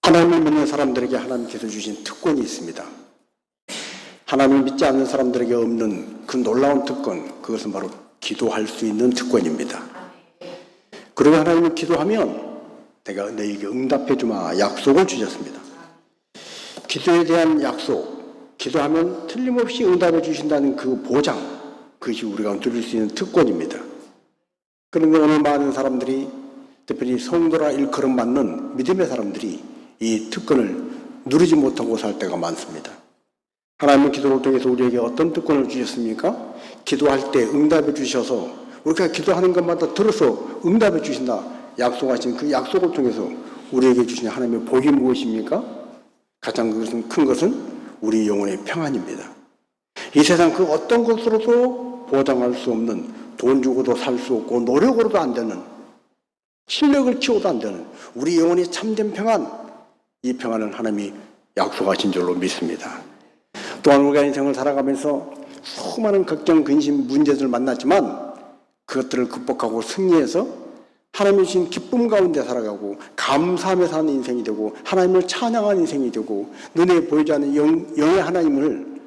하나님을 믿는 사람들에게 하나님께서 주신 특권이 있습니다. 하나님을 믿지 않는 사람들에게 없는 그 놀라운 특권, 그것은 바로 기도할 수 있는 특권입니다. 그리고 하나님을 기도하면 내가 너에게 응답해 주마 약속을 주셨습니다. 기도에 대한 약속, 기도하면 틀림없이 응답해 주신다는 그 보장, 그것이 우리가 누릴 수 있는 특권입니다. 그런데 오늘 많은 사람들이, 특별히 성도라 일컬음 받는 믿음의 사람들이 이 특권을 누리지 못하고 살 때가 많습니다. 하나님은 기도를 통해서 우리에게 어떤 특권을 주셨습니까? 기도할 때 응답해 주셔서 우리가 기도하는 것마다 들어서 응답해 주신다 약속하신 그 약속을 통해서 우리에게 주신 하나님의 복이 무엇입니까? 가장 큰 것은 우리 영혼의 평안입니다. 이 세상 그 어떤 것으로도 보장할 수 없는, 돈 주고도 살 수 없고 노력으로도 안 되는, 실력을 키워도 안 되는 우리 영혼의 참된 평안, 이 평안을 하나님이 약속하신 줄로 믿습니다. 또한 우리가 인생을 살아가면서 수많은 걱정, 근심, 문제들을 만났지만 그것들을 극복하고 승리해서 하나님이 주신 기쁨 가운데 살아가고 감사하며 사는 인생이 되고 하나님을 찬양하는 인생이 되고 눈에 보이지 않는 영의 하나님을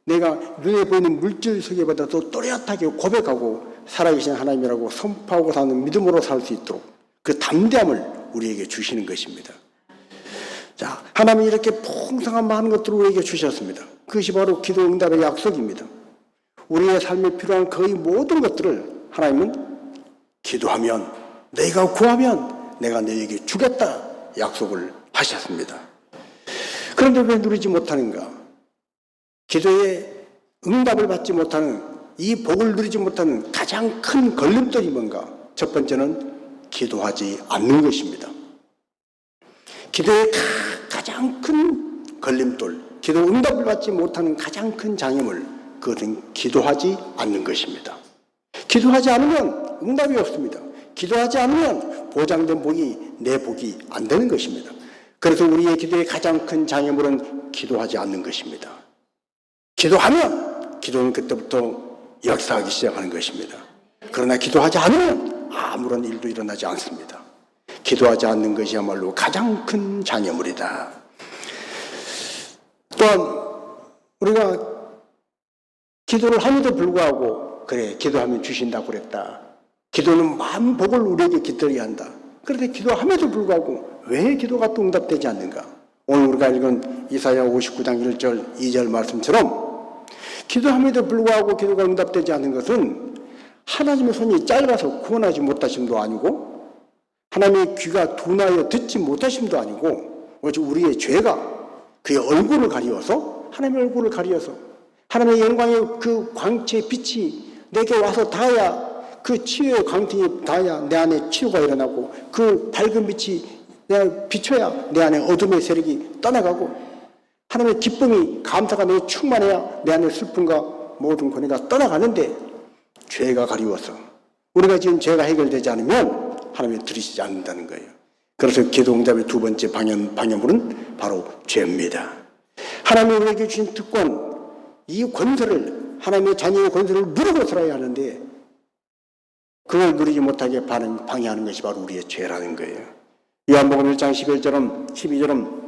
내가 눈에 보이는 물질 세계보다도 또렷하게 고백하고 살아계신 하나님이라고 선포하고 사는 믿음으로 살 수 있도록 그 담대함을 우리에게 주시는 것입니다. 자, 하나님이 이렇게 풍성한 많은 것들을 우리에게 주셨습니다. 그것이 바로 기도 응답의 약속입니다. 우리의 삶에 필요한 거의 모든 것들을 하나님은 기도하면, 내가 구하면 내가 너에게 주겠다 약속을 하셨습니다. 그런데 왜 누리지 못하는가? 기도에 응답을 받지 못하는, 이 복을 누리지 못하는 가장 큰 걸림돌이 뭔가? 첫 번째는 기도하지 않는 것입니다. 기도의 가장 큰 걸림돌, 기도 응답을 받지 못하는 가장 큰 장애물, 그것은 기도하지 않는 것입니다. 기도하지 않으면 응답이 없습니다. 기도하지 않으면 보장된 복이 내 복이 안 되는 것입니다. 그래서 우리의 기도의 가장 큰 장애물은 기도하지 않는 것입니다. 기도하면 기도는 그때부터 역사하기 시작하는 것입니다. 그러나 기도하지 않으면 아무런 일도 일어나지 않습니다. 기도하지 않는 것이야말로 가장 큰 장애물이다. 또한 우리가 기도를 함에도 불구하고 그래 기도하면 주신다고 그랬다. 기도는 많은 복을 우리에게 깃들여야 한다. 그런데 기도함에도 불구하고 왜 기도가 또 응답되지 않는가? 오늘 우리가 읽은 이사야 59장 1절 2절 말씀처럼 기도함에도 불구하고 기도가 응답되지 않는 것은 하나님의 손이 짧아서 구원하지 못하심도 아니고 하나님의 귀가 둔하여 듣지 못하심도 아니고 오직 우리의 죄가 그의 얼굴을 가리워서 하나님의 얼굴을 가리워서 하나님의 영광의 그 광채의 빛이 내게 와서 닿아야 그 치유의 광택이 닿아야 내 안에 치유가 일어나고 그 밝은 빛이 내가 비춰야 내 안에 어둠의 세력이 떠나가고 하나님의 기쁨이 감사가 내게 충만해야 내 안에 슬픔과 모든 고뇌가 떠나가는데 죄가 가리워서 우리가 지금 죄가 해결되지 않으면 하나님이 들으시지 않는다는 거예요. 그래서 기도 응답의 두 번째 방해물은 바로 죄입니다. 하나님이 우리에게 주신 특권, 이 권세를, 하나님의 자녀의 권세를 누리고 살아야 하는데 그걸 누리지 못하게 방해하는 것이 바로 우리의 죄라는 거예요. 요한복음 1장 11절은 12절은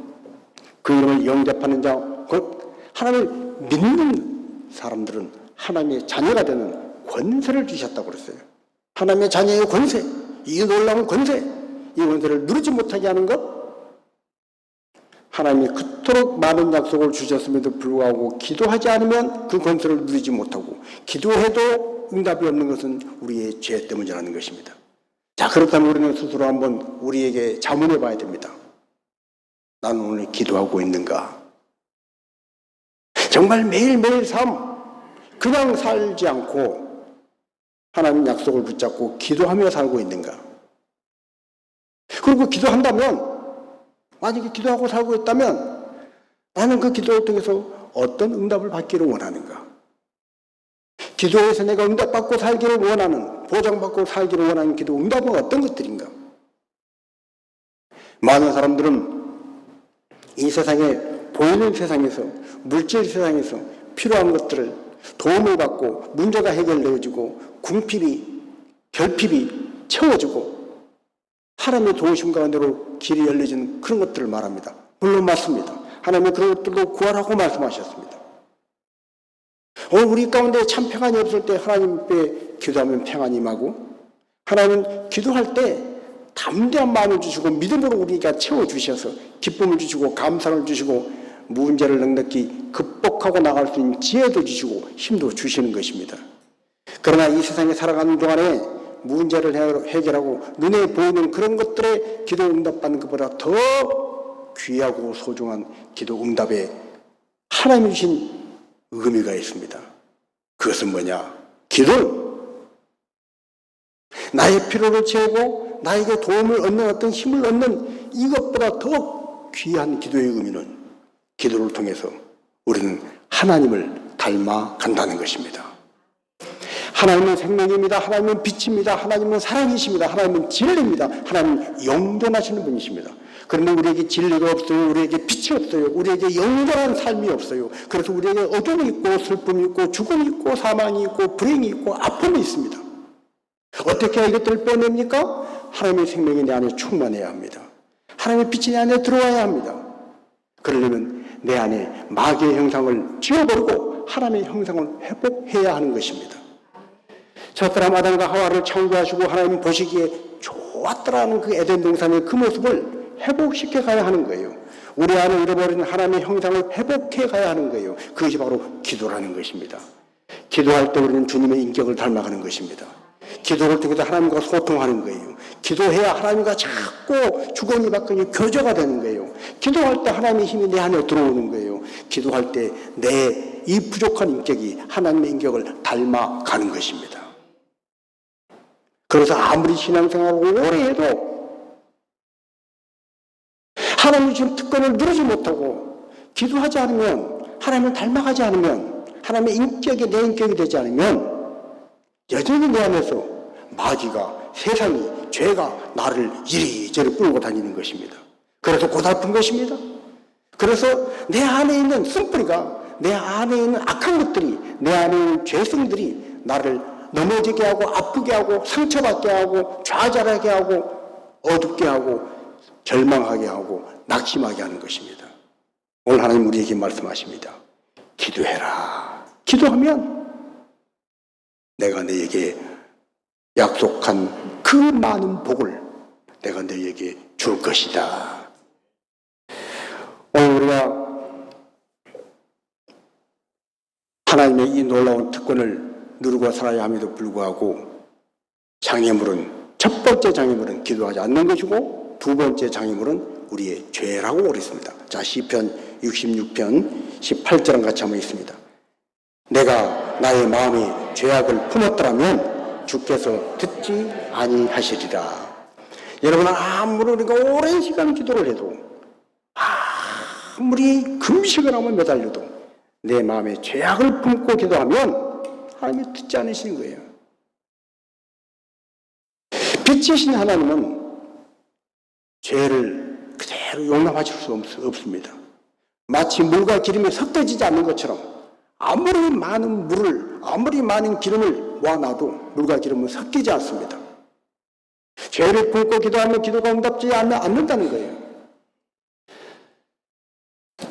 그 이름을 영접하는 자, 곧 하나님을 믿는 사람들은 하나님의 자녀가 되는 권세를 주셨다고 그랬어요. 하나님의 자녀의 권세, 이 놀라운 권세, 이 권세를 누리지 못하게 하는 것, 하나님이 그토록 많은 약속을 주셨음에도 불구하고 기도하지 않으면 그 권세를 누리지 못하고 기도해도 응답이 없는 것은 우리의 죄 때문이라는 것입니다. 자, 그렇다면 우리는 스스로 한번 우리에게 자문해 봐야 됩니다. 나는 오늘 기도하고 있는가? 정말 매일매일 삶 그냥 살지 않고 하나님 약속을 붙잡고 기도하며 살고 있는가? 그리고 기도한다면 만약에 기도하고 살고 있다면 나는 그 기도를 통해서 어떤 응답을 받기를 원하는가? 기도에서 내가 응답받고 살기를 원하는, 보장받고 살기를 원하는 기도 응답은 어떤 것들인가? 많은 사람들은 이 세상에 보이는 세상에서 물질 세상에서 필요한 것들을 도움을 받고 문제가 해결되어지고 궁핍이 결핍이 채워지고 하나님의 도우심 가운데로 길이 열려진 그런 것들을 말합니다. 물론 맞습니다. 하나님은 그런 것들도 구하라고 말씀하셨습니다. 오늘 우리 가운데 참 평안이 없을 때 하나님 앞에 기도하면 평안이 임하고, 하나님은 기도할 때 담대한 마음을 주시고 믿음으로 우리가 채워주셔서 기쁨을 주시고 감사를 주시고 문제를 넉넉히 극복하고 나갈 수 있는 지혜도 주시고 힘도 주시는 것입니다. 그러나 이 세상에 살아가는 동안에 문제를 해결하고 눈에 보이는 그런 것들에 기도 응답받는 것보다 더 귀하고 소중한 기도 응답에 하나님이 주신 의미가 있습니다. 그것은 뭐냐? 기도는 나의 필요를 채우고 나에게 도움을 얻는 어떤 힘을 얻는 이것보다 더 귀한 기도의 의미는 기도를 통해서 우리는 하나님을 닮아간다는 것입니다. 하나님은 생명입니다. 하나님은 빛입니다. 하나님은 사랑이십니다. 하나님은 진리입니다. 하나님은 영존하시는 분이십니다. 그런데 우리에게 진리가 없어요. 우리에게 빛이 없어요. 우리에게 영원한 삶이 없어요. 그래서 우리에게 어둠이 있고 슬픔이 있고 죽음이 있고 사망이 있고 불행이 있고 아픔이 있습니다. 어떻게 이것들을 빼냅니까? 하나님의 생명이 내 안에 충만해야 합니다. 하나님의 빛이 내 안에 들어와야 합니다. 그러려면 내 안에 마귀의 형상을 지워버리고 하나님의 형상을 회복해야 하는 것입니다. 첫사람 아담과 하와를 창조하시고 하나님 보시기에 좋았더라는 그 에덴 동산의 그 모습을 회복시켜 가야 하는 거예요. 우리 안에 잃어버린 하나님의 형상을 회복해 가야 하는 거예요. 그것이 바로 기도라는 것입니다. 기도할 때 우리는 주님의 인격을 닮아가는 것입니다. 기도를 통해서 하나님과 소통하는 거예요. 기도해야 하나님과 자꾸 주거니 받거니 교제가 되는 거예요. 기도할 때 하나님의 힘이 내 안에 들어오는 거예요. 기도할 때 내 이 부족한 인격이 하나님의 인격을 닮아가는 것입니다. 그래서 아무리 신앙생활을 오래 해도 하나님이 주신 특권을 누리지 못하고 기도하지 않으면, 하나님을 닮아가지 않으면, 하나님의 인격이 내 인격이 되지 않으면 여전히 내 안에서 마귀가, 세상이, 죄가 나를 이리저리 끌고 다니는 것입니다. 그래서 고달픈 것입니다. 그래서 내 안에 있는 쓴뿌리가, 내 안에 있는 악한 것들이, 내 안에 있는 죄성들이 나를 넘어지게 하고 아프게 하고 상처받게 하고 좌절하게 하고 어둡게 하고 절망하게 하고 낙심하게 하는 것입니다. 오늘 하나님 우리에게 말씀하십니다. 기도해라. 기도하면 내가 너에게 약속한 그 많은 복을 내가 너에게 줄 것이다. 오늘 우리가 하나님의 이 놀라운 특권을 누리고 살아야 함에도 불구하고 장애물은, 첫 번째 장애물은 기도하지 않는 것이고 두 번째 장애물은 우리의 죄라고 그랬습니다. 자, 시편 66편 18절은 같이 한번 있습니다. 내가 나의 마음에 죄악을 품었더라면 주께서 듣지 아니하시리라. 여러분, 아무리 우리가 오랜 시간 기도를 해도, 아무리 금식을 하면 매달려도 내 마음에 죄악을 품고 기도하면 하나님이 듣지 않으시는 거예요. 빛이신 하나님은 죄를 그대로 용납하실 수 없습니다. 마치 물과 기름이 섞여지지 않는 것처럼 아무리 많은 물을, 아무리 많은 기름을 모아놔도 물과 기름은 섞이지 않습니다. 죄를 품고 기도하면 기도가 응답되지 않는다는 거예요.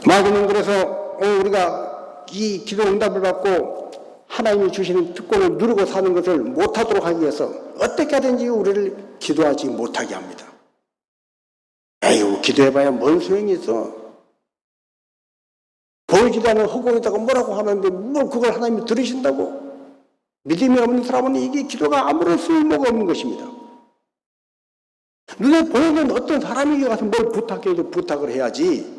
마귀는 그래서 우리가 이 기도 응답을 받고 하나님이 주시는 특권을 누리고 사는 것을 못하도록 하기 위해서 어떻게 하든지 우리를 기도하지 못하게 합니다. 에휴, 기도해봐야 뭔 소용이 있어. 보이지도 않는 허공에다가 뭐라고 하는데 뭘 그걸 하나님이 들으신다고? 믿음이 없는 사람은 이게 기도가 아무런 쓸모가 없는 것입니다. 눈에 보이는 어떤 사람에게 가서 뭘 부탁해도 부탁을 해야지,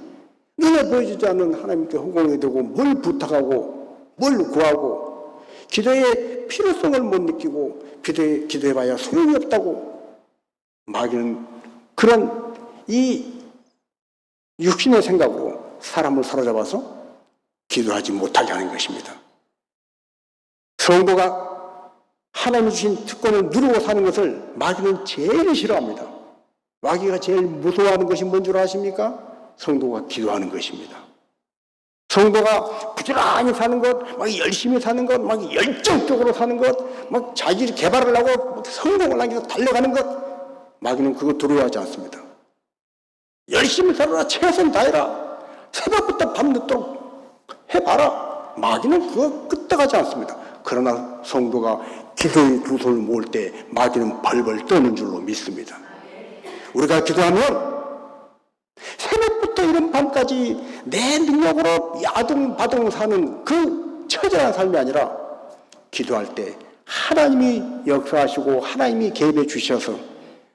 눈에 보이지 않는 하나님께 허공에 두고 뭘 부탁하고 뭘 구하고 기도의 필요성을 못 느끼고 기도해봐야 소용이 없다고 마귀는 그런 이 육신의 생각으로 사람을 사로잡아서 기도하지 못하게 하는 것입니다. 성도가 하나님이 주신 특권을 누리고 사는 것을 마귀는 제일 싫어합니다. 마귀가 제일 무서워하는 것이 뭔 줄 아십니까? 성도가 기도하는 것입니다. 성도가 부지런히 사는 것, 막 열심히 사는 것, 막 열정적으로 사는 것, 막 자기 개발을 하고 성공을 하기 위해서 달려가는 것, 마귀는 그거 두려워하지 않습니다. 열심히 살아라, 최선 다해라, 새벽부터 밤늦도록 해봐라. 마귀는 그거 끄떡하지 않습니다. 그러나 성도가 기도의 두 손을 모을 때 마귀는 벌벌 떠는 줄로 믿습니다. 우리가 기도하면 새벽부터 이른 밤까지 내 능력으로 야동바동 사는 그 처절한 삶이 아니라 기도할 때 하나님이 역사하시고 하나님이 개입해 주셔서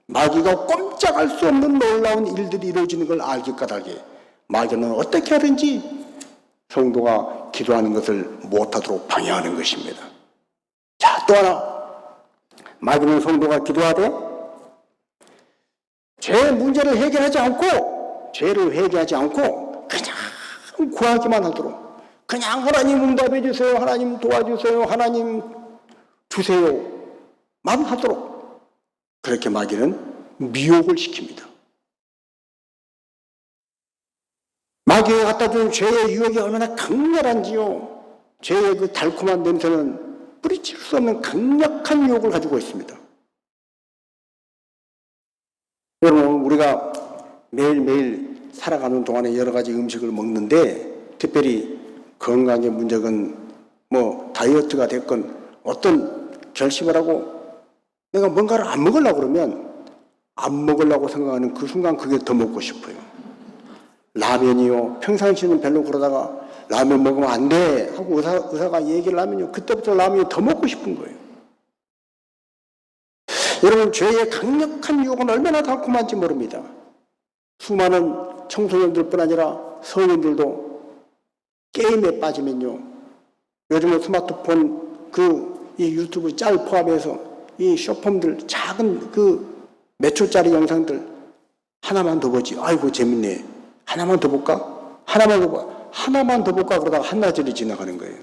마귀가 꼼짝할 수 없는 놀라운 일들이 이루어지는 걸 알기 까닭에 마귀는 어떻게 하든지 성도가 기도하는 것을 못하도록 방해하는 것입니다. 자, 또 하나, 마귀는 성도가 기도하되 죄 문제를 해결하지 않고, 죄를 회개하지 않고 그냥 구하기만 하도록, 그냥 하나님 응답해 주세요, 하나님 도와주세요, 하나님 주세요만 하도록, 그렇게 마귀는 미혹을 시킵니다. 마귀가 갖다 준 죄의 유혹이 얼마나 강렬한지요. 죄의 그 달콤한 냄새는 뿌리칠 수 없는 강력한 유혹을 가지고 있습니다. 여러분, 우리가 매일매일 살아가는 동안에 여러 가지 음식을 먹는데, 특별히 건강의 문제건 뭐 다이어트가 됐건 어떤 결심을 하고 내가 뭔가를 안 먹으려고 그러면 안 먹으려고 생각하는 그 순간 그게 더 먹고 싶어요. 라면이요, 평상시에는 별로 그러다가 라면 먹으면 안 돼 하고 의사가 얘기를 하면요, 그때부터 라면이 더 먹고 싶은 거예요. 여러분, 죄의 강력한 유혹은 얼마나 달콤한지 모릅니다. 수많은 청소년들뿐 아니라 성인들도 게임에 빠지면요, 요즘은 스마트폰 이 유튜브 짤 포함해서 이 숏폼들, 작은 몇 초짜리 영상들 하나만 더 보지, 아이고 재밌네, 하나만 더 볼까? 하나만 더 볼까? 그러다가 한나절이 지나가는 거예요.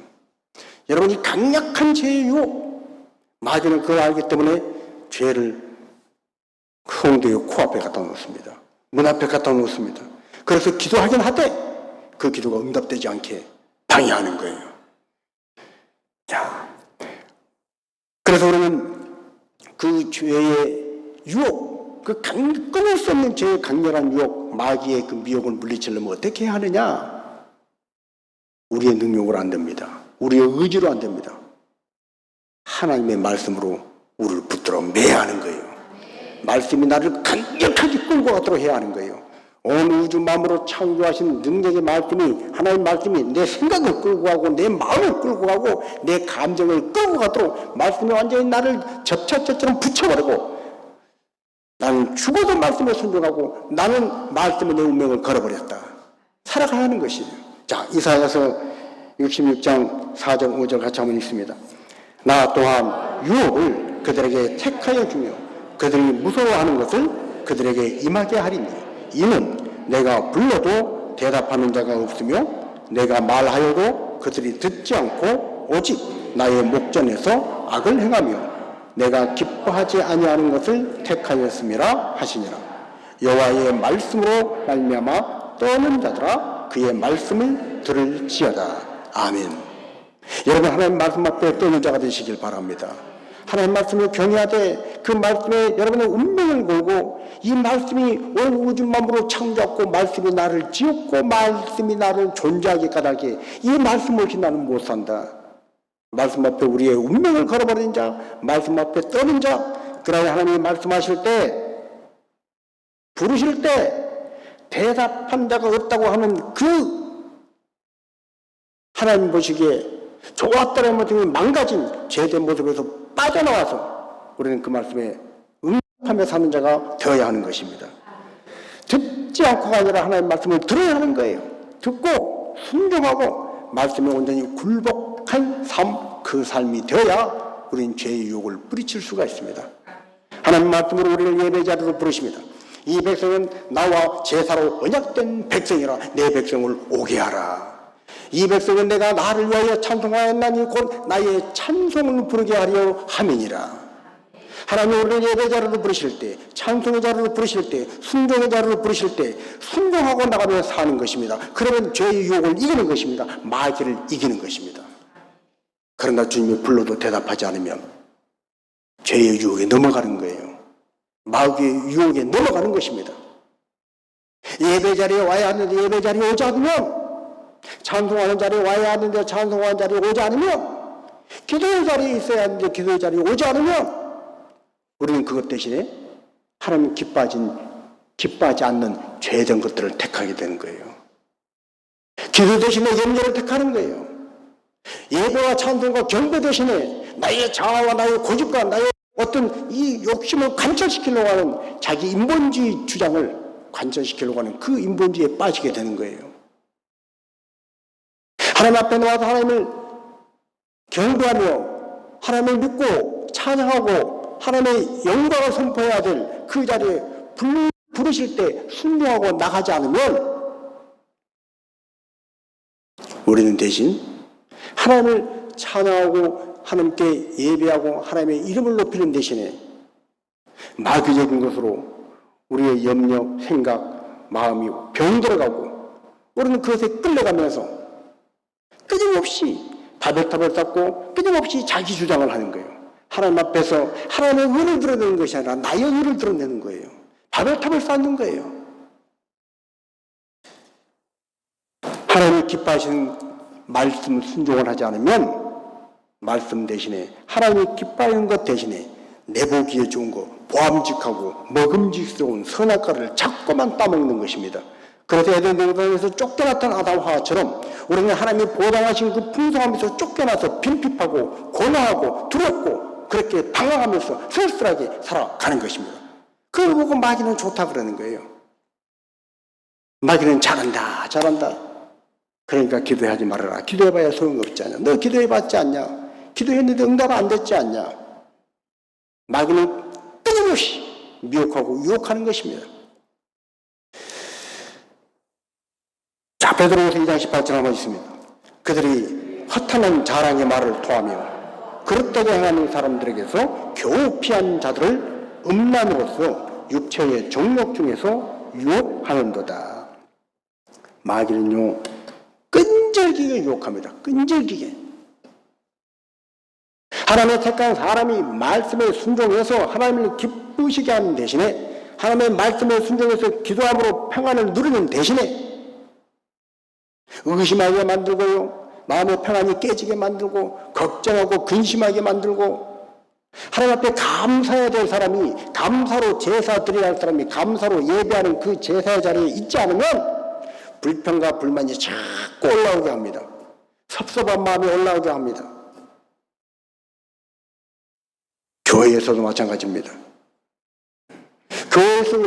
여러분, 이 강력한 죄의 유혹, 마귀는 그걸 알기 때문에 죄를 성도의 코앞에 갖다 놓습니다. 문 앞에 갖다 놓습니다. 그래서 기도하긴 하되 그 기도가 응답되지 않게 방해하는 거예요. 자, 그래서 우리는 그 죄의 유혹, 끊을 수 없는 죄의 강렬한 유혹, 마귀의 그 미혹을 물리치려면 어떻게 해야 하느냐? 우리의 능력으로 안 됩니다. 우리의 의지로 안 됩니다. 하나님의 말씀으로 우리를 붙들어 매야 하는 거예요. 말씀이 나를 강력하게 끌고 가도록 해야 하는 거예요. 온 우주 만물을 창조하신 능력의 말씀이, 하나님 말씀이 내 생각을 끌고 가고 내 마음을 끌고 가고 내 감정을 끌고 가도록 말씀이 완전히 나를 접착제처럼 붙여버리고, 나는 죽어도 말씀에 순종하고 나는 말씀에 내 운명을 걸어버렸다, 살아가야 하는 것이에요. 자, 이사야서 66장 4절 5절 같이 한번 읽습니다. 나 또한 유혹을 그들에게 택하여 주며 그들이 무서워하는 것을 그들에게 임하게 하리니, 이는 내가 불러도 대답하는 자가 없으며 내가 말하여도 그들이 듣지 않고 오직 나의 목전에서 악을 행하며 내가 기뻐하지 아니하는 것을 택하였음이라 하시니라. 여호와의 말씀으로 말미암아 떠는 자들아 그의 말씀을 들을지어다. 아멘. 여러분, 하나님 말씀 앞에 떠는 자가 되시길 바랍니다. 하나님 말씀을 경외하되 그 말씀에 여러분의 운명을 걸고, 이 말씀이 온 우주 만물을 창조하고 말씀이 나를 지었고 말씀이 나를 존재하게 까닭에 이 말씀 없이 나는 못 산다. 말씀 앞에 우리의 운명을 걸어버린 자, 말씀 앞에 떠는 자, 그러나 하나님이 말씀하실 때, 부르실 때 대답한 자가 없다고 하는 그 하나님 보시기에 좋았다는 모습이 망가진 죄된 모습에서 빠져나와서 우리는 그 말씀에 응답하며 사는 자가 되어야 하는 것입니다. 듣지 않고가 아니라 하나님 말씀을 들어야 하는 거예요. 듣고 순종하고 말씀에 온전히 굴복한 삶, 그 삶이 되어야 우리는 죄의 유혹을 뿌리칠 수가 있습니다. 하나님 말씀으로 우리를 예배 자리로 부르십니다. 이 백성은 나와 제사로 언약된 백성이라 내 백성을 오게 하라. 이 백성은 내가 나를 위하여 찬송하였나니 곧 나의 찬송을 부르게 하려 함이니라. 하나님 우리를 예배 자리로 부르실 때, 찬송의 자리로 부르실 때, 순종의 자리로 부르실 때 순종하고 나가며 사는 것입니다. 그러면 죄의 유혹을 이기는 것입니다. 마귀를 이기는 것입니다. 그러나 주님이 불러도 대답하지 않으면 죄의 유혹에 넘어가는 거예요. 마귀의 유혹에 넘어가는 것입니다. 예배 자리에 와야 하는데 예배 자리에 오지 않으면, 찬송하는 자리에 와야 하는데 찬송하는 자리에 오지 않으면, 기도의 자리에 있어야 하는데 기도의 자리에 오지 않으면, 우리는 그것 대신에 하나님 기뻐하지 않는 죄된 것들을 택하게 되는 거예요. 기도 대신에 염려를 택하는 거예요. 예배와 찬송과 경배 대신에 나의 자아와 나의 고집과 나의 어떤 이 욕심을 관철시키려고 하는 자기 인본주의 주장을 관철시키려고 하는 그 인본주의에 빠지게 되는 거예요. 하나님 앞에 나와서 하나님을 경배하며 하나님을 믿고 찬양하고 하나님의 영광을 선포해야 될 그 자리에 부르실 때 순종하고 나가지 않으면 우리는 대신 하나님을 찬양하고 하나님께 예배하고 하나님의 이름을 높이는 대신에 마귀적인 것으로 우리의 염려, 생각, 마음이 병들어가고 우리는 그것에 끌려가면서 끊임없이 바벨탑을 쌓고 끊임없이 자기 주장을 하는 거예요. 하나님 앞에서 하나님의 의를 드러내는 것이 아니라 나의 의를 드러내는 거예요. 바벨탑을 쌓는 거예요. 하나님이 기뻐하시는 말씀 순종을 하지 않으면 말씀 대신에 하나님이 기뻐하는 것 대신에 내보기에 좋은 거, 보암직하고 먹음직스러운 선악과를 자꾸만 따먹는 것입니다. 그래서 에덴 동산에서 쫓겨났던 아담 하와처럼 우리는 하나님이 보장하신 그 풍성함에서 쫓겨나서 빈핍하고 고난하고 두렵고 그렇게 당황하면서 쓸쓸하게 살아가는 것입니다. 그걸 보고 마귀는 좋다 그러는 거예요. 마귀는 잘한다 잘한다. 그러니까 기도하지 말아라. 기도해봐야 소용없지 않냐. 너 기도해봤지 않냐. 기도했는데 응답 안 됐지 않냐. 마귀는 끊임없이 미혹하고 유혹하는 것입니다. 자, 베드로후서 2장 18절 한번 있습니다. 그들이 허탄한 자랑의 말을 토하며 그릇되게 행하는 사람들에게서 겨우 피한 자들을 음란으로서 육체의 정욕 중에서 유혹하는도다. 마귀는요 끈질기게 유혹합니다. 끈질기게. 하나님의 택한 사람이 말씀에 순종해서 하나님을 기쁘시게 하는 대신에 하나님의 말씀에 순종해서 기도함으로 평안을 누리는 대신에 의심하게 만들고요. 마음의 평안이 깨지게 만들고 걱정하고 근심하게 만들고 하나님 앞에 감사해야 될 사람이 감사로 제사 드려야 할 사람이 감사로 예배하는 그 제사의 자리에 있지 않으면 불평과 불만이 자꾸 올라오게 합니다. 섭섭한 마음이 올라오게 합니다. 교회에서도 마찬가지입니다. 교회에서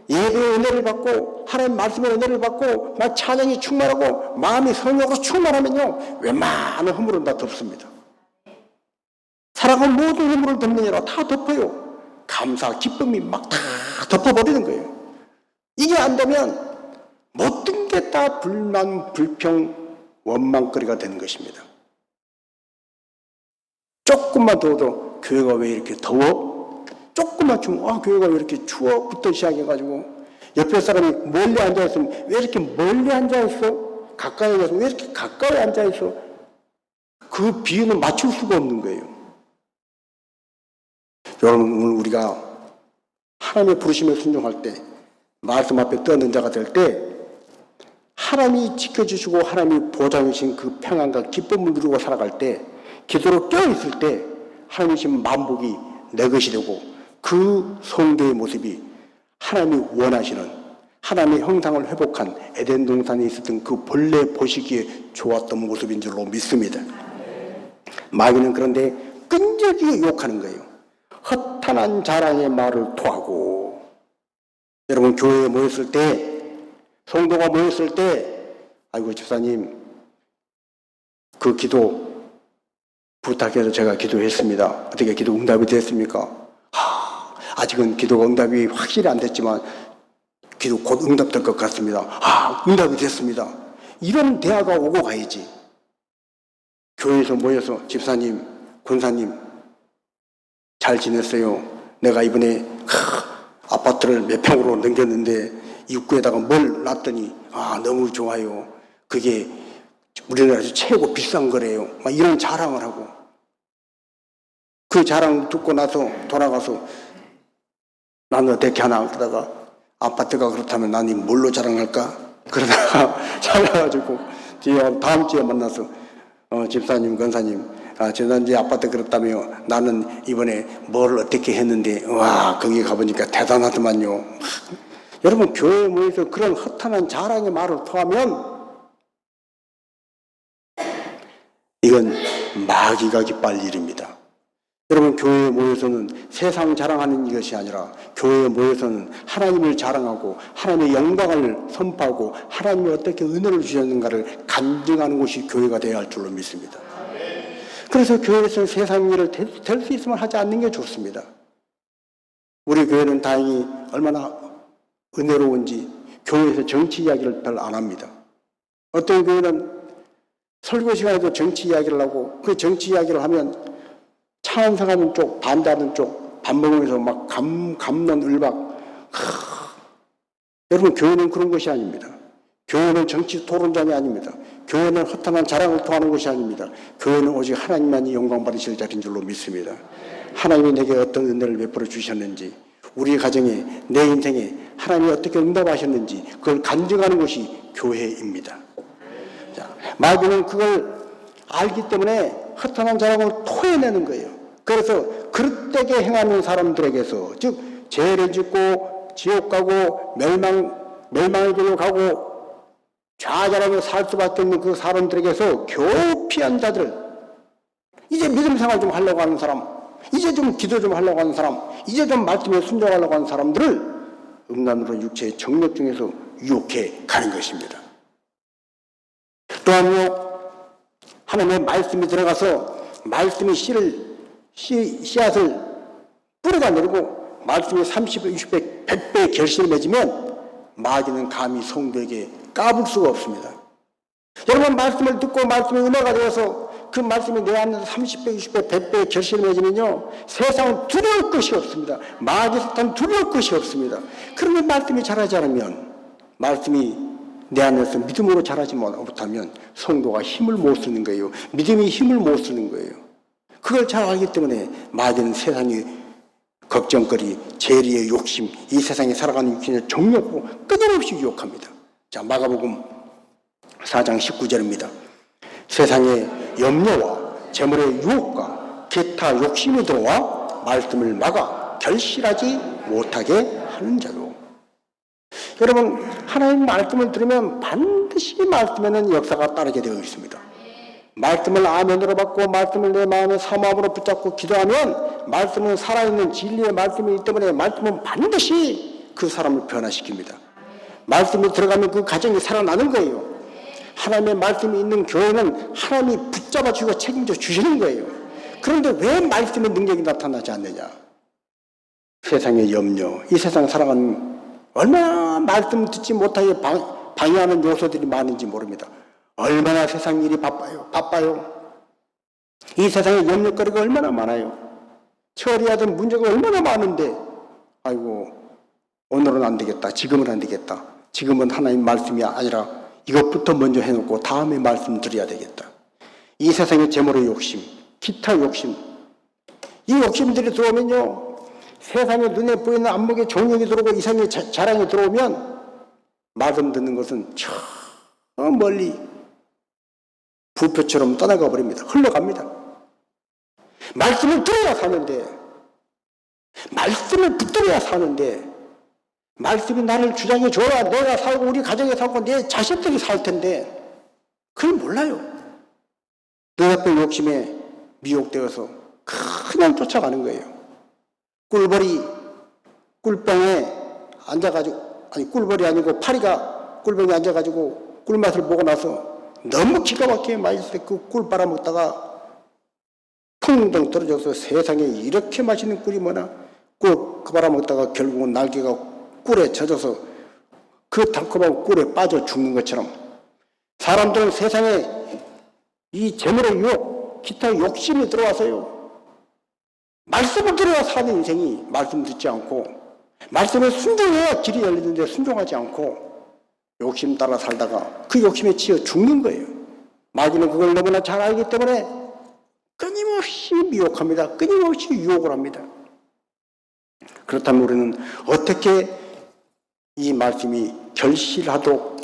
예배의 은혜를 받고 하나님 말씀의 은혜를 받고 막 찬양이 충만하고 마음이 성령으로 충만하면요 웬만한 허물은 다 덮습니다. 사랑은 모든 허물을 덮느니라 다 덮어요. 감사, 기쁨이 막 다 덮어버리는 거예요. 이게 안 되면 모든 게 다 불만, 불평, 원망거리가 되는 것입니다. 조금만 더워도 교회가 왜 이렇게 더워? 조금만 추우면 교회가 왜 이렇게 추워?부터 시작해가지고 옆에 사람이 멀리 앉아있으면 왜 이렇게 멀리 앉아있어? 가까이 앉아있으면 왜 이렇게 가까이 앉아있어? 그 비유는 맞출 수가 없는 거예요. 여러분 오늘 우리가 하나님의 부르심에 순종할 때 말씀 앞에 떠는 자가 될 때 하나님이 지켜주시고 하나님이 보장해주신 그 평안과 기쁨을 누리고 살아갈 때 기도로 껴있을 때 하나님이신 만복이 내 것이 되고 그 성도의 모습이 하나님이 원하시는 하나님의 형상을 회복한 에덴 동산에 있었던 그 본래 보시기에 좋았던 모습인 줄로 믿습니다. 마귀는 그런데 끈질기게 유혹하는 거예요. 허탄한 자랑의 말을 토하고 여러분 교회에 모였을 때 성도가 모였을 때 아이고 집사님 그 기도 부탁해서 제가 기도했습니다. 어떻게 기도 응답이 됐습니까? 아직은 기도가 응답이 확실히 안 됐지만 기도 곧 응답될 것 같습니다. 응답이 됐습니다. 이런 대화가 오고 가야지. 교회에서 모여서 집사님, 권사님 잘 지냈어요. 내가 이번에 아파트를 몇 평으로 넘겼는데 입구에다가 뭘 놨더니 너무 좋아요. 그게 우리나라에서 최고 비싼 거래요. 막 이런 자랑을 하고 그 자랑 듣고 나서 돌아가서 나는 어떻게 하나 그러다가 아파트가 그렇다면 나는 뭘로 자랑할까? 그러다가 잘라가지고 뒤에 다음 주에 만나서 집사님, 권사님, 지난주에 아파트 그렇다며 나는 이번에 뭘 어떻게 했는데 와 거기 가보니까 대단하더만요. 여러분 교회에 모여서 그런 허탄한 자랑의 말을 토하면 이건 마귀가 기뻐할 일입니다. 여러분 교회에 모여서는 세상 자랑하는 것이 아니라 교회에 모여서는 하나님을 자랑하고 하나님의 영광을 선포하고 하나님이 어떻게 은혜를 주셨는가를 간증하는 곳이 교회가 되어야 할 줄로 믿습니다. 그래서 교회에서 세상 일을 될 수 있으면 하지 않는 게 좋습니다. 우리 교회는 다행히 얼마나 은혜로운지 교회에서 정치 이야기를 별 안 합니다. 어떤 교회는 설교 시간에도 정치 이야기를 하고 그 정치 이야기를 하면 찬성하는 쪽, 반대하는 쪽 밥 먹으면서 막 감론을박. 여러분 교회는 그런 것이 아닙니다. 교회는 정치 토론장이 아닙니다. 교회는 허탄한 자랑을 토하는 것이 아닙니다. 교회는 오직 하나님만이 영광 받으실 자리인 줄로 믿습니다. 하나님이 내게 어떤 은혜를 베풀어 주셨는지 우리 가정에 내 인생에 하나님이 어떻게 응답하셨는지 그걸 간증하는 것이 교회입니다. 자, 마귀는 그걸 알기 때문에 허탄한 자랑을 토해내는 거예요. 그래서 그릇되게 행하는 사람들에게서 즉 죄를 짓고 지옥 가고 멸망의 길로 가고 좌절하며 살 수밖에 없는 그 사람들에게서 겨우 피한 자들, 이제 믿음 생활 좀 하려고 하는 사람, 이제 좀 기도 좀 하려고 하는 사람, 이제 좀 말씀에 순종하려고 하는 사람들을 음란으로 육체의 정욕 중에서 유혹해 가는 것입니다. 또한요, 하나님의 말씀이 들어가서 말씀의 씨앗을 뿌리가 내리고 말씀이 30배, 60배, 100배의 결실을 맺으면 마귀는 감히 성도에게 까불 수가 없습니다. 여러분 말씀을 듣고 말씀의 은혜가 되어서 그 말씀이 내 안에서 30배, 60배, 100배의 결실을 맺으면요 세상은 두려울 것이 없습니다. 마귀 사탄 두려울 것이 없습니다. 그런데 말씀이 자라지 않으면 말씀이 내 안에서 믿음으로 자라지 못하면 성도가 힘을 못 쓰는 거예요. 믿음이 힘을 못 쓰는 거예요. 그걸 잘 알기 때문에 마귀는 세상의 걱정거리, 재리의 욕심, 이 세상에 살아가는 육신의 정욕으로 끊임없이 유혹합니다. 자, 마가복음 4장 19절입니다. 세상의 염려와 재물의 유혹과 기타 욕심이 들어와 말씀을 막아 결실하지 못하게 하는 자요. 여러분 하나님 말씀을 들으면 반드시 말씀에는 역사가 따르게 되어 있습니다. 말씀을 아멘으로 받고 말씀을 내 마음의 사모함으로 붙잡고 기도하면 말씀은 살아있는 진리의 말씀이기 때문에 말씀은 반드시 그 사람을 변화시킵니다. 말씀이 들어가면 그 가정이 살아나는 거예요. 하나님의 말씀이 있는 교회는 하나님이 붙잡아 주고 책임져 주시는 거예요. 그런데 왜 말씀의 능력이 나타나지 않느냐? 세상의 염려, 이 세상 살아가는 얼마나 말씀 듣지 못하게 방해하는 요소들이 많은지 모릅니다. 얼마나 세상 일이 바빠요. 이 세상에 염려거리가 얼마나 많아요. 처리해야 될 문제가 얼마나 많은데 아이고 오늘은 안 되겠다. 지금은 안 되겠다. 지금은 하나님 말씀이 아니라 이것부터 먼저 해놓고 다음에 말씀 드려야 되겠다. 이 세상의 재물의 욕심, 기타 욕심, 이 욕심들이 들어오면요 세상에 눈에 보이는 안목에 정욕이 들어오고 이상의 자랑이 들어오면 말씀 듣는 것은 저 멀리 부표처럼 떠나가 버립니다. 흘러갑니다. 말씀을 들어야 사는데, 말씀을 붙들어야 사는데, 말씀이 나를 주장해 줘야 내가 살고 우리 가정에 살고 내 자식들이 살 텐데 그걸 몰라요. 눈앞의 욕심에 미혹되어서 그냥 쫓아가는 거예요. 꿀병에 앉아가지고, 아니 꿀벌이 아니고 파리가 꿀병에 앉아가지고 꿀맛을 보고 나서 너무 기가 막히게 맛있을 때 그 꿀 빨아먹다가 텅덩 떨어져서 세상에 이렇게 맛있는 꿀이 뭐나 꿀 빨아먹다가 결국은 날개가 꿀에 젖어서 그 달콤한 꿀에 빠져 죽는 것처럼 사람들은 세상에 이 재물의 유혹, 기타 욕심이 들어와서요 말씀을 들어야 사는 인생이 말씀 듣지 않고 말씀에 순종해야 길이 열리는데 순종하지 않고 욕심 따라 살다가 그 욕심에 치여 죽는 거예요. 마귀는 그걸 너무나 잘 알기 때문에 끊임없이 미혹합니다. 끊임없이 유혹을 합니다. 그렇다면 우리는 어떻게 이 말씀이 결실하도록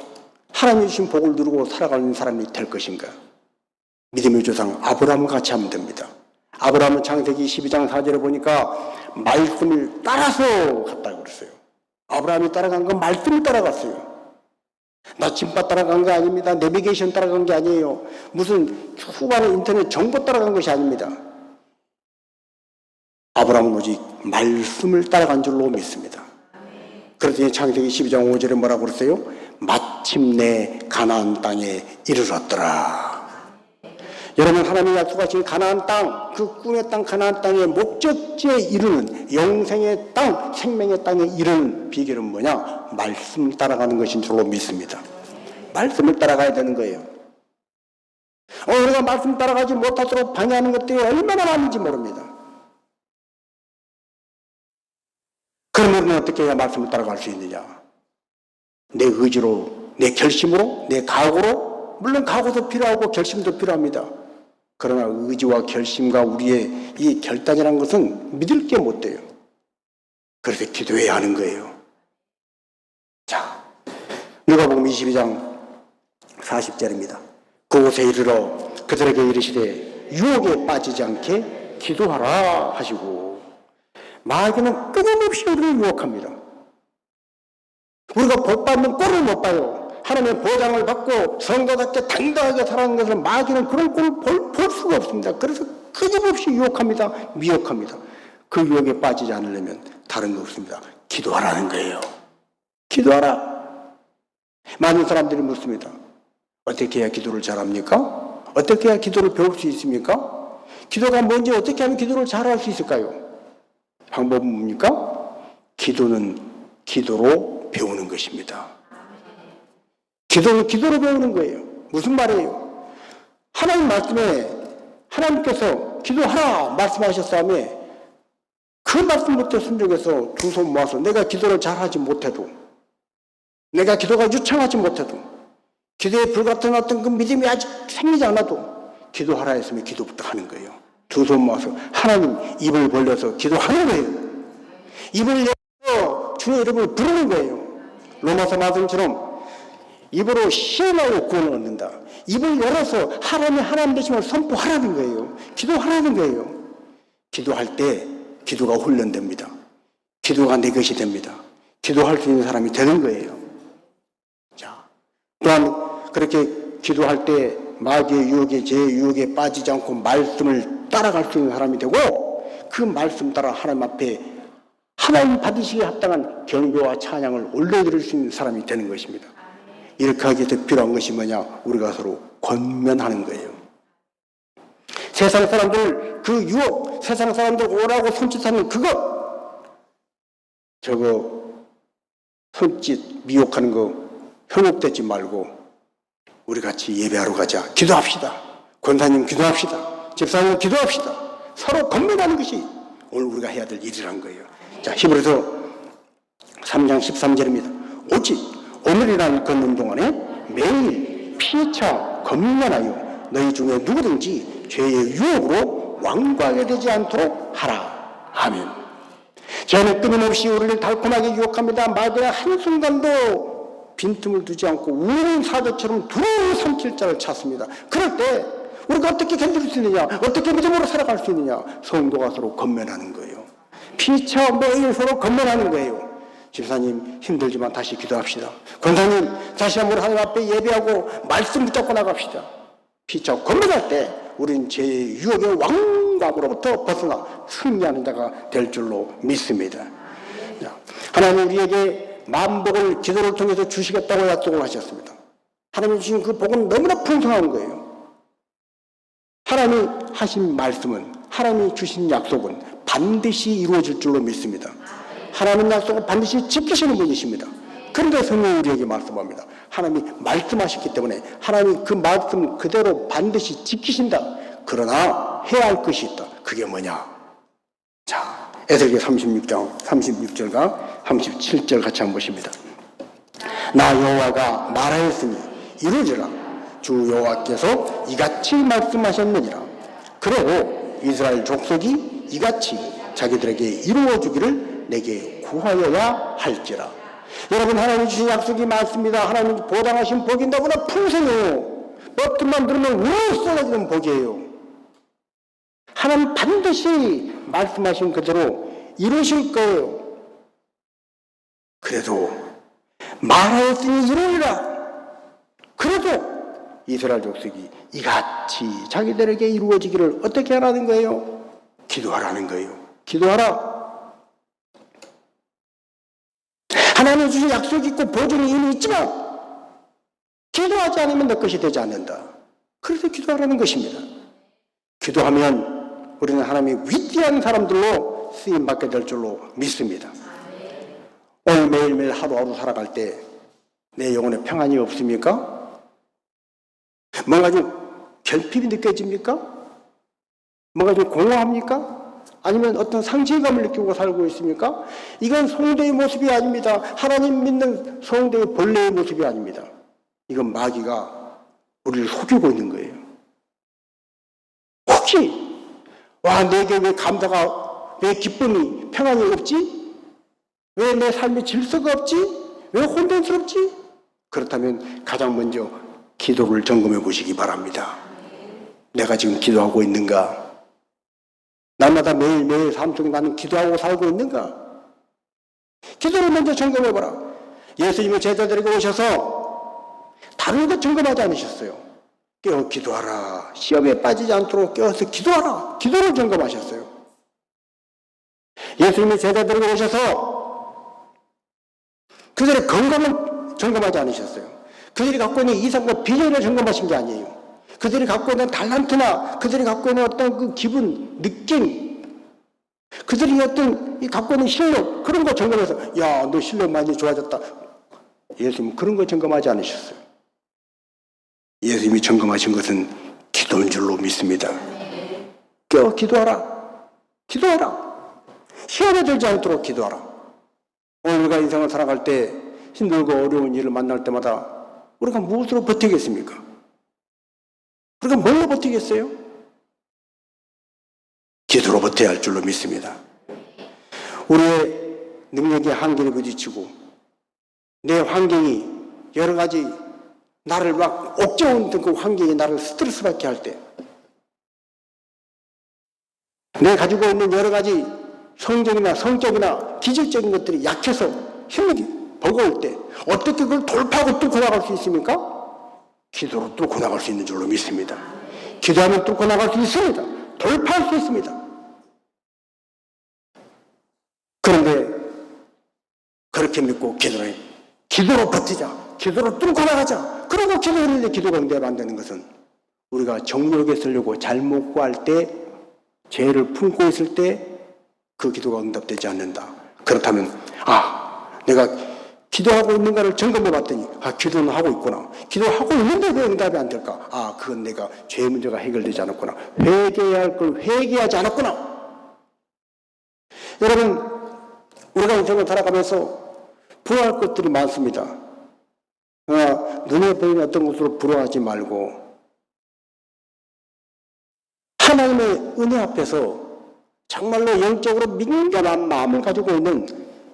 하나님이 주신 복을 누리고 살아가는 사람이 될 것인가? 믿음의 조상 아브라함과 같이 하면 됩니다. 아브라함은 창세기 12장 4절에 보니까 말씀을 따라서 갔다고 그랬어요. 아브라함이 따라간 건 말씀을 따라갔어요. 나침반 따라간 거 아닙니다. 내비게이션 따라간 게 아니에요. 무슨 후반에 인터넷 정보 따라간 것이 아닙니다. 아브라함은 오직 말씀을 따라간 줄로 믿습니다. 그랬더니 창세기 12장 5절에 뭐라고 그랬어요? 마침내 가나안 땅에 이르렀더라. 여러분, 하나님이 약속하신 가나안 땅, 그 꿈의 땅 가나안 땅의 목적지에 이르는 영생의 땅, 생명의 땅에 이르는 비결은 뭐냐? 말씀 따라가는 것인 줄로 믿습니다. 말씀을 따라가야 되는 거예요. 우리가 말씀 따라가지 못하도록 방해하는 것들이 얼마나 많은지 모릅니다. 그러면 우리는 어떻게 해야 말씀을 따라갈 수 있느냐? 내 의지로, 내 결심으로, 내 각오로, 물론 각오도 필요하고 결심도 필요합니다. 그러나 의지와 결심과 우리의 이 결단이라는 것은 믿을 게 못 돼요. 그래서 기도해야 하는 거예요. 자, 누가복음 22장 40절입니다. 그곳에 이르러 그들에게 이르시되 유혹에 빠지지 않게 기도하라 하시고, 마귀는 끊임없이 우리를 유혹합니다. 우리가 복 받는 꼴을 못 봐요. 하나님의 보장을 받고 성도답게 당당하게 살아가는 것을 마귀는 그런 꼴을 볼 수가 없습니다. 그래서 끊임없이 유혹합니다. 미혹합니다. 그 유혹에 빠지지 않으려면 다른 거 없습니다. 기도하라는 거예요. 기도하라. 많은 사람들이 묻습니다. 어떻게 해야 기도를 잘합니까? 어떻게 해야 기도를 배울 수 있습니까? 기도가 뭔지 어떻게 하면 기도를 잘할 수 있을까요? 방법은 뭡니까? 기도는 기도로 배우는 것입니다. 기도는 기도로 배우는 거예요. 무슨 말이에요? 하나님 말씀에 하나님께서 기도하라 말씀하셨다며 그 말씀부터 순종해서 두 손 모아서 내가 기도를 잘하지 못해도, 내가 기도가 유창하지 못해도, 기도에 불같은 어떤 그 믿음이 아직 생기지 않아도 기도하라 했으면 기도부터 하는 거예요. 두 손 모아서 하나님 입을 벌려서 기도하는 거예요. 입을 열어서 주의 이름을 부르는 거예요. 로마서 말씀처럼 입으로 시인하고 구원을 얻는다. 입을 열어서 하나님 되심을 선포하라는 거예요. 기도하라는 거예요. 기도할 때 기도가 훈련됩니다. 기도가 내 것이 됩니다. 기도할 수 있는 사람이 되는 거예요. 자, 또한 그렇게 기도할 때 마귀의 유혹에, 제 유혹에 빠지지 않고 말씀을 따라갈 수 있는 사람이 되고, 그 말씀 따라 하나님 앞에 하나님 받으시기에 합당한 경배와 찬양을 올려드릴 수 있는 사람이 되는 것입니다. 이렇게 하기 위해서 필요한 것이 뭐냐? 우리가 서로 권면하는 거예요. 세상 사람들 그 유혹, 세상 사람들 오라고 손짓하는 그거, 저거 손짓 미혹하는 거 현혹되지 말고 우리 같이 예배하러 가자. 기도합시다. 권사님 기도합시다. 집사님 기도합시다. 서로 권면하는 것이 오늘 우리가 해야 될 일이란 거예요. 자, 히브리서 3장 13절입니다. 오직 오늘이라는 걷는 동안에 매일 피차 검면하여 너희 중에 누구든지 죄의 유혹으로 완고하게 되지 않도록 하라. 아멘. 죄는 끊임없이 우리를 달콤하게 유혹합니다. 마귀는 한순간도 빈틈을 두지 않고 우는 사자처럼 두루 삼킬 자를 찾습니다. 그럴 때 우리가 어떻게 견딜 수 있느냐, 어떻게 믿음으로 살아갈 수 있느냐, 성도가 서로 권면하는 거예요. 피차 매일 서로 권면하는 거예요. 집사님 힘들지만 다시 기도합시다. 권사님 다시 한번 하나님 앞에 예배하고 말씀 붙잡고 나갑시다. 피차 권면할 때 우리는 죄의 유혹의 왕곽으로부터 벗어나 승리하는 자가 될 줄로 믿습니다. 하나님 우리에게 만복을 기도를 통해서 주시겠다고 약속을 하셨습니다. 하나님이 주신 그 복은 너무나 풍성한 거예요. 하나님이 하신 말씀은, 하나님이 주신 약속은 반드시 이루어질 줄로 믿습니다. 하나님 약속을 반드시 지키시는 분이십니다. 그런데 성령이 우리에게 말씀합니다. 하나님이 말씀하셨기 때문에 하나님이 그 말씀 그대로 반드시 지키신다. 그러나 해야 할 것이 있다. 그게 뭐냐? 자, 에스겔 36장 36절과 37절 같이 한번 보십니다. 나 여호와가 말하였으니 이루리라. 주 여호와께서 이같이 말씀하셨느니라. 그러고 이스라엘 족속이 이같이 자기들에게 이루어주기를 내게 구하여야 할지라. 여러분, 하나님이 주신 약속이 많습니다. 하나님이 보장하신 복이 너무나 풍성해요. 버튼만 누르면 우르르 쏟아지는 복이에요. 하나님 반드시 말씀하신 그대로 이루실 거예요. 그래도 말하였으니 이루리라. 그래도 이스라엘 족속이 이같이 자기들에게 이루어지기를 어떻게 하라는 거예요? 기도하라는 거예요. 기도하라. 하나님 주신 약속이 있고 보증이 이미 있지만 기도하지 않으면 내 것이 되지 않는다. 그래서 기도하라는 것입니다. 기도하면 우리는 하나님의 위대한 사람들로 쓰임받게 될 줄로 믿습니다. 오늘 매일매일 하루하루 살아갈 때 내 영혼에 평안이 없습니까? 뭔가 좀 결핍이 느껴집니까? 뭔가 좀 공허합니까? 아니면 어떤 상실감을 느끼고 살고 있습니까? 이건 성도의 모습이 아닙니다. 하나님 믿는 성도의 본래의 모습이 아닙니다. 이건 마귀가 우리를 속이고 있는 거예요. 혹시 내게 왜 감사가, 왜 기쁨이, 평안이 없지? 왜 내 삶의 질서가 없지? 왜 혼돈스럽지? 그렇다면 가장 먼저 기도를 점검해 보시기 바랍니다. 내가 지금 기도하고 있는가? 날마다 매일매일 삶 속에 나는 기도하고 살고 있는가? 기도를 먼저 점검해 보라. 예수님은 제자들에게 오셔서 다른 것 점검하지 않으셨어요. 깨어 기도하라. 시험에 빠지지 않도록 깨어서 기도하라. 기도를 점검하셨어요. 예수님이 제자들에게 오셔서 그들의 건강을 점검하지 않으셨어요. 그들이 갖고 있는 이상과 비전을 점검하신 게 아니에요. 그들이 갖고 있는 달란트나 그들이 갖고 있는 어떤 그 기분, 느낌, 그들이 어떤 갖고 있는 실력, 그런 거 점검해서 야, 너 실력 많이 좋아졌다. 예수님은 그런 거 점검하지 않으셨어요. 예수님이 점검하신 것은 기도인 줄로 믿습니다. 깨어 기도하라. 기도하라. 시험에 들지 않도록 기도하라. 오늘 우리가 인생을 살아갈 때 힘들고 어려운 일을 만날 때마다 우리가 무엇으로 버티겠습니까? 우리가 뭘로 버티겠어요? 기도로 버텨야 할 줄로 믿습니다. 우리의 능력의 한계를 부딪히고 내 환경이 여러 가지 나를 막 옥죄어온 그 환경이 나를 스트레스 받게 할 때, 내가 가지고 있는 여러 가지 성적이나 성적이나 기질적인 것들이 약해서 힘이 버거울 때 어떻게 그걸 돌파하고 뚫고 나갈 수 있습니까? 기도로 뚫고 나갈 수 있는 줄로 믿습니다. 기도하면 뚫고 나갈 수 있습니다. 돌파할 수 있습니다. 그런데 그렇게 믿고 기도로 버티자. 기도로 뚫고 나가자. 그러고 기도했는데 기도가 응답 안 되는 것은 우리가 정욕에 쓰려고 잘못 구할 때, 죄를 품고 있을 때 그 기도가 응답되지 않는다. 그렇다면 내가 기도하고 있는가를 점검해 봤더니 기도는 하고 있구나. 기도하고 있는데 왜 응답이 안 될까? 그건 내가 죄 문제가 해결되지 않았구나. 회개해야 할 걸 회개하지 않았구나. 여러분, 우리가 인생을 살아가면서 부러워할 것들이 많습니다. 눈에 보이는 어떤 것으로 부러워하지 말고 하나님의 은혜 앞에서 정말로 영적으로 민감한 마음을 가지고 있는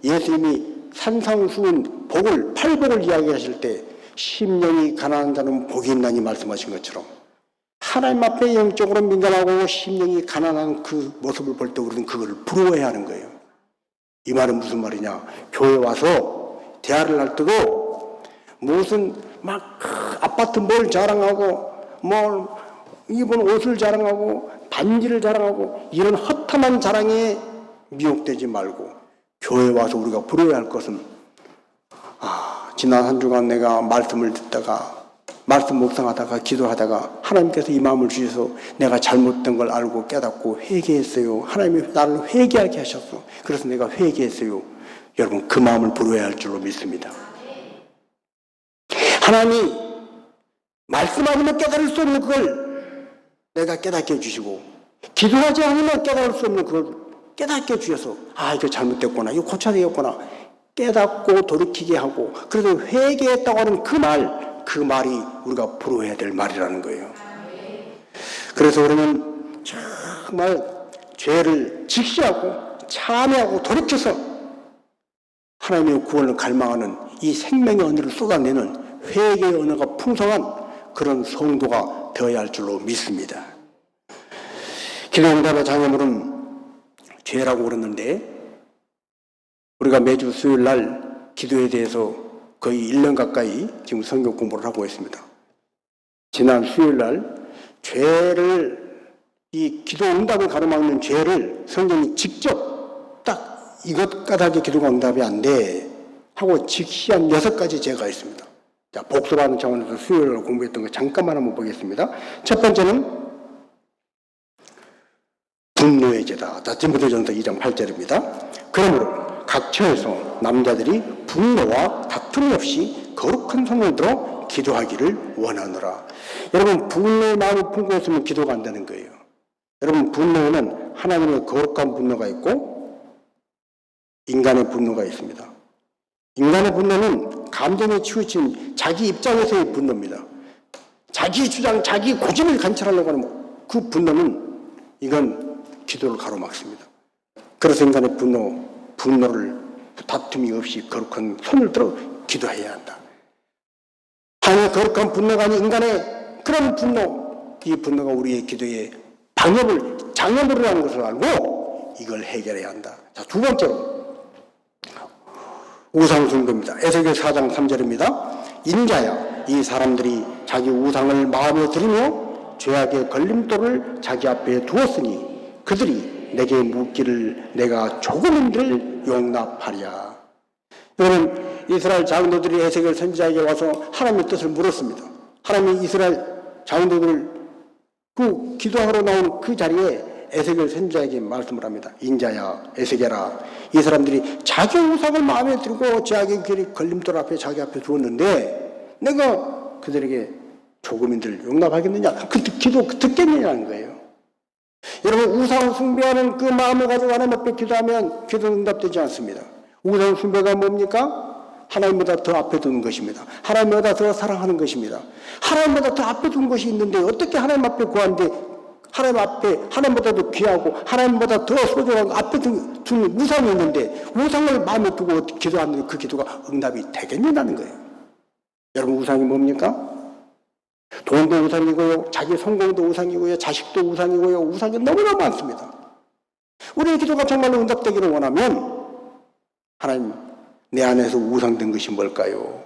예수님이 산상수훈 복을, 팔복을 이야기하실 때 심령이 가난한 자는 복이 있나니 말씀하신 것처럼 하나님 앞에 영적으로 민감하고 심령이 가난한 그 모습을 볼 때 우리는 그걸 부러워해야 하는 거예요. 이 말은 무슨 말이냐? 교회 와서 대화를 할 때도 무슨 막 아파트 뭘 자랑하고 뭘 입은 옷을 자랑하고 반지를 자랑하고 이런 허탐한 자랑에 미혹되지 말고 교회 와서 우리가 부러워야 할 것은 지난 한 주간 내가 말씀을 듣다가 말씀 묵상하다가 기도하다가 하나님께서 이 마음을 주셔서 내가 잘못된 걸 알고 깨닫고 회개했어요. 하나님이 나를 회개하게 하셨어. 그래서 내가 회개했어요. 여러분, 그 마음을 부러워야 할 줄로 믿습니다. 하나님이 말씀하시면 깨달을 수 없는 그걸 내가 깨닫게 해주시고 기도하지 않으면 깨달을 수 없는 그걸 깨닫게 해주셔서 이거 잘못됐구나, 이거 고쳐야 되겠구나 깨닫고 돌이키게 하고 그래서 회개했다고 하는 그 말이 우리가 부러워해야 될 말이라는 거예요. 그래서 우리는 정말 죄를 직시하고 참회하고 돌이켜서 하나님의 구원을 갈망하는 이 생명의 언어를 쏟아내는 회개의 언어가 풍성한 그런 성도가 되어야 할 줄로 믿습니다. 기도응답의 장애물은 죄라고 그러는데, 우리가 매주 수요일 날 기도에 대해서 거의 1년 가까이 지금 성경 공부를 하고 있습니다. 지난 수요일 날 죄를, 이 기도 응답을 가로막는 죄를 성경이 직접 딱 이것 까닭에 기도가 응답이 안 돼 하고 직시한 6가지 죄가 있습니다. 자, 복습하는 차원에서 수요일 날 공부했던 거 잠깐만 한번 보겠습니다. 첫 번째는 분노의 죄다. 자, 디모데전서 2장 8절입니다. 그러므로 각 처에서 남자들이 분노와 다툼 없이 거룩한 손을 들어 기도하기를 원하노라. 여러분, 분노의 마음이 품고 있으면 기도가 안 되는 거예요. 여러분, 분노에는 하나님의 거룩한 분노가 있고 인간의 분노가 있습니다. 인간의 분노는 감정에 치우친 자기 입장에서의 분노입니다. 자기 주장, 자기 고집을 관철하려고 하는 그 분노는 이건 기도를 가로막습니다. 그래서 인간의 분노를 다툼이 없이 거룩한 손을 들어 기도해야 한다. 하나님의 거룩한 분노가 아닌 인간의 그런 분노, 이 분노가 우리의 기도에 장애물이라는 것을 알고 이걸 해결해야 한다. 자, 두 번째로 우상숭배입니다. 에스겔 4장 3절입니다. 인자야, 이 사람들이 자기 우상을 마음에 들이며 죄악의 걸림돌을 자기 앞에 두었으니 그들이 내게 묻기를 내가 조금인들 용납하랴. 여러분, 이스라엘 장로들이 에스겔 선지자에게 와서 하나님의 뜻을 물었습니다. 하나님이 이스라엘 장로들을 그 기도하러 나온 그 자리에 에스겔 선지자에게 말씀을 합니다. 인자야, 에스겔아, 이 사람들이 자기 우상을 마음에 들고 죄악의 걸림돌 앞에 자기 앞에 두었는데 내가 그들에게 조금인들 용납하겠느냐? 그 기도 듣겠느냐는 거예요. 여러분, 우상 숭배하는 그 마음을 가지고 하나님 앞에 기도하면 기도는 응답되지 않습니다. 우상 숭배가 뭡니까? 하나님보다 더 앞에 두는 것입니다. 하나님보다 더 사랑하는 것입니다. 하나님보다 더 앞에 둔 것이 있는데 어떻게 하나님 앞에 구하는데 하나님 앞에 하나님보다 더 귀하고 하나님보다 더 소중한 앞에 둔 우상이 있는데 우상을 마음에 두고 기도하는 그 기도가 응답이 되겠느냐는 거예요. 여러분, 우상이 뭡니까? 돈도 우상이고요, 자기 성공도 우상이고요, 자식도 우상이고요, 우상이 너무나 많습니다. 우리의 기도가 정말로 응답되기를 원하면 하나님, 내 안에서 우상된 것이 뭘까요?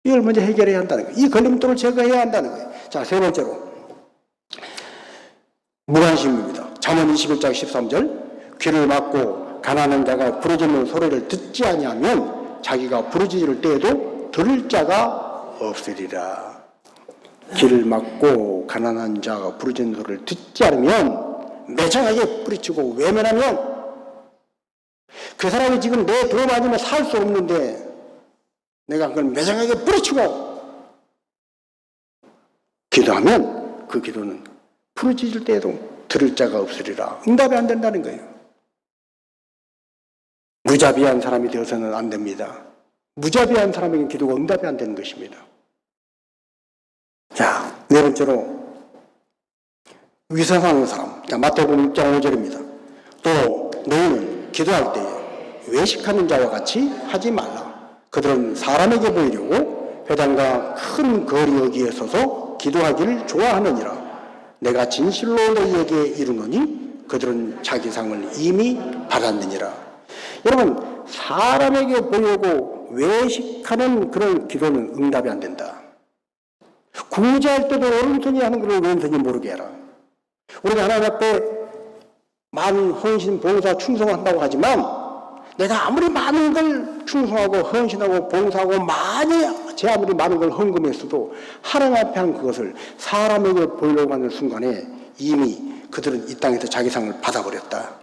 이걸 먼저 해결해야 한다는 거예요. 이 걸림돌을 제거해야 한다는 거예요. 자, 세 번째로 무관심입니다. 잠언 21장 13절, 귀를 막고 가난한 자가 부르짖는 소리를 듣지 아니하면 자기가 부르짖을 때에도 들을 자가 없으리라. 귀를 막고 가난한 자가 부르짖는 소리를 듣지 않으면, 매정하게 뿌리치고 외면하면, 그 사람이 지금 내 도움 아니면 살 수 없는데 내가 그걸 매정하게 뿌리치고 기도하면 그 기도는 부르짖을 때에도 들을 자가 없으리라. 응답이 안 된다는 거예요. 무자비한 사람이 되어서는 안 됩니다. 무자비한 사람에게 기도가 응답이 안 되는 것입니다. 자, 네 번째로 위선하는 사람. 자, 마태복음 6장 5절입니다. 또 너희는 기도할 때에 외식하는 자와 같이 하지 말라. 그들은 사람에게 보이려고 회당과 큰 거리 여기에 서서 기도하기를 좋아하느니라. 내가 진실로 너희에게 이르노니 그들은 자기 상을 이미 받았느니라. 여러분, 사람에게 보이려고 외식하는 그런 기도는 응답이 안 된다. 구제할 때도 어른손이 하는 걸 왼손이 모르게 해라. 우리가 하나님 앞에 많은 헌신, 봉사, 충성한다고 하지만 내가 아무리 많은 걸 충성하고 헌신하고 봉사하고 제 아무리 많은 걸 헌금했어도 하나님 앞에 한 그것을 사람에게 보이려고 하는 순간에 이미 그들은 이 땅에서 자기 상을 받아버렸다.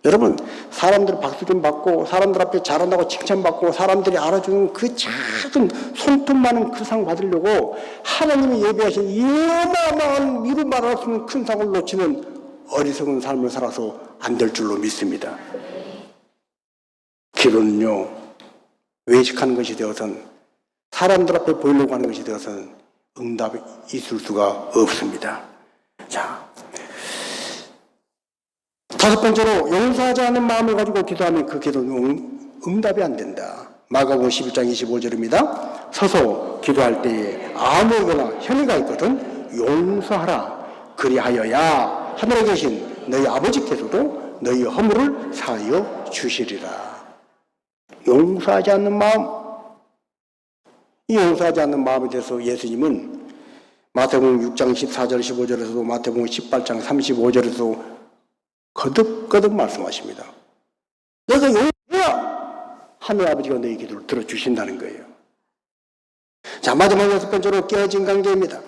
여러분, 사람들 박수 좀 받고 사람들 앞에 잘한다고 칭찬받고 사람들이 알아주는 그 작은 손톱 많은 그 상 받으려고 하나님이 예비하신 이어마어마한 미루 말할 수 없는 큰 상을 놓치는 어리석은 삶을 살아서 안 될 줄로 믿습니다. 기도는요, 외식하는 것이 되어서는, 사람들 앞에 보이려고 하는 것이 되어서는 응답이 있을 수가 없습니다. 자, 다섯 번째로 용서하지 않는 마음을 가지고 기도하면 그 기도는 응답이 안 된다. 마가복음 11장 25절입니다. 서서 기도할 때에 아무거나 혐의가 있거든 용서하라. 그리하여야 하늘에 계신 너희 아버지께서도 너희 허물을 사하여 주시리라. 용서하지 않는 마음, 이 용서하지 않는 마음에 대해서 예수님은 마태복음 6장 14절 15절에서도 마태복음 18장 35절에서도 거듭거듭 말씀하십니다. 너가 용서해야 하늘 아버지가 너희 기도를 들어주신다는 거예요. 자, 마지막 6번째로 깨어진 관계입니다.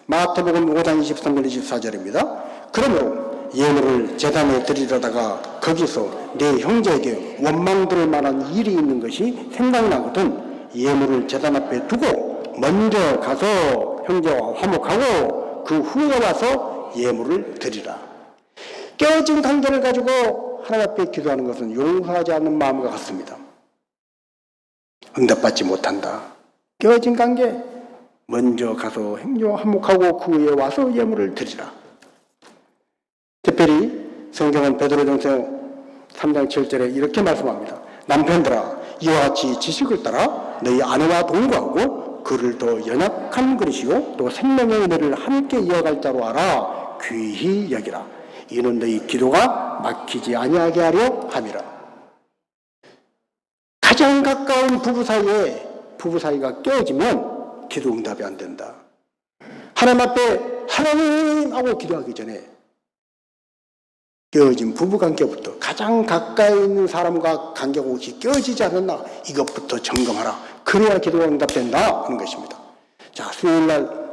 마태복음 5장 23절 24절입니다. 그러므로 예물을 제단에 드리려다가 거기서 내 형제에게 원망 들을 만한 일이 있는 것이 생각나거든 예물을 제단 앞에 두고 먼저 가서 형제와 화목하고 그 후에 와서 예물을 드리라. 깨어진 관계를 가지고 하나님 앞에 기도하는 것은 용서하지 않는 마음과 같습니다. 응답받지 못한다. 깨어진 관계, 먼저 가서 형제와 화목하고 그 후에 와서 예물을 드리라. 특별히 성경은 베드로전서 3장 7절에 이렇게 말씀합니다. 남편들아, 이와 같이 지식을 따라 너희 아내와 동거하고 그를 더 연약한 그릇이요 또 생명의 은혜를 함께 이어갈 자로 알아 귀히 여기라. 이는 너희 기도가 막히지 아니하게 하려 함이라. 가장 가까운 부부 사이가 깨어지면 기도 응답이 안 된다. 하나님 앞에 하나님 하고 기도하기 전에 깨어진 부부관계부터 가장 가까이 있는 사람과 관계가 혹시 깨어지지 않았나 이것부터 점검하라. 그래야 기도가 응답된다 하는 것입니다. 자, 수요일날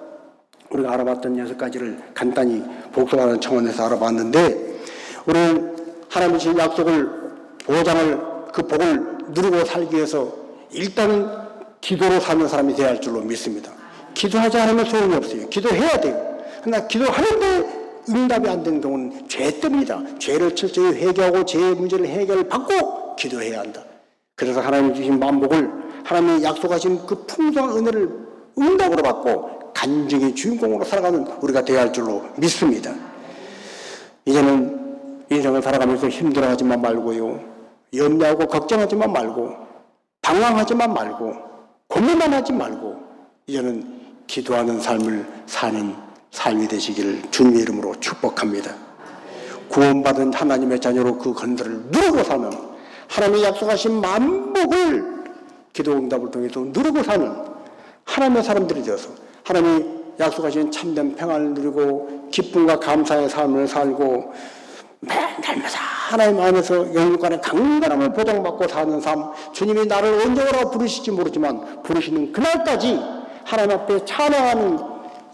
우리가 알아봤던 6가지를 간단히 복습하는 청원에서 알아봤는데 우리는 하나님이 주신 약속을 보장을 그 복을 누리고 살기 위해서 일단은 기도로 사는 사람이 되어야 할 줄로 믿습니다. 기도하지 않으면 소용이 없어요. 기도해야 돼요. 그러나 기도하는데 응답이 안 되는 경우는 죄 때문이다. 죄를 철저히 회개하고 죄의 문제를 해결받고 기도해야 한다. 그래서 하나님이 주신 만복을 하나님이 약속하신 그 풍성한 은혜를 응답으로 받고 간증의 주인공으로 살아가는 우리가 되어야 할 줄로 믿습니다. 이제는 인생을 살아가면서 힘들어하지만 말고요. 염려하고 걱정하지만 말고 방황하지만 말고 고민만 하지 말고 이제는 기도하는 삶을 사는 삶이 되시기를 주님의 이름으로 축복합니다. 구원받은 하나님의 자녀로 그 건설을 누리고 사는 하나님의 약속하신 만복을 기도 응답을 통해서 누리고 사는 하나님의 사람들이 되어서 하나님이 약속하신 참된 평안을 누리고 기쁨과 감사의 삶을 살고 날마다 하나님 안에서 영육간의 강건함을 보장받고 사는 삶, 주님이 나를 언제 오라고 부르실지 모르지만 부르시는 그날까지 하나님 앞에 찬양하는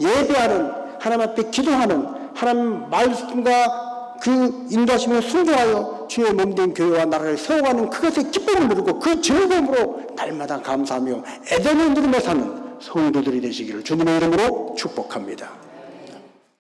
예배하는 하나님 앞에 기도하는 하나님 말씀과 그 인도하심에 순종하여 주의 몸된 교회와 나라를 세워가는 그것의 기쁨을 누리고 그 즐거움으로 날마다 감사하며 애정을 누리며 사는 성도들이 되시기를 주님의 이름으로 축복합니다.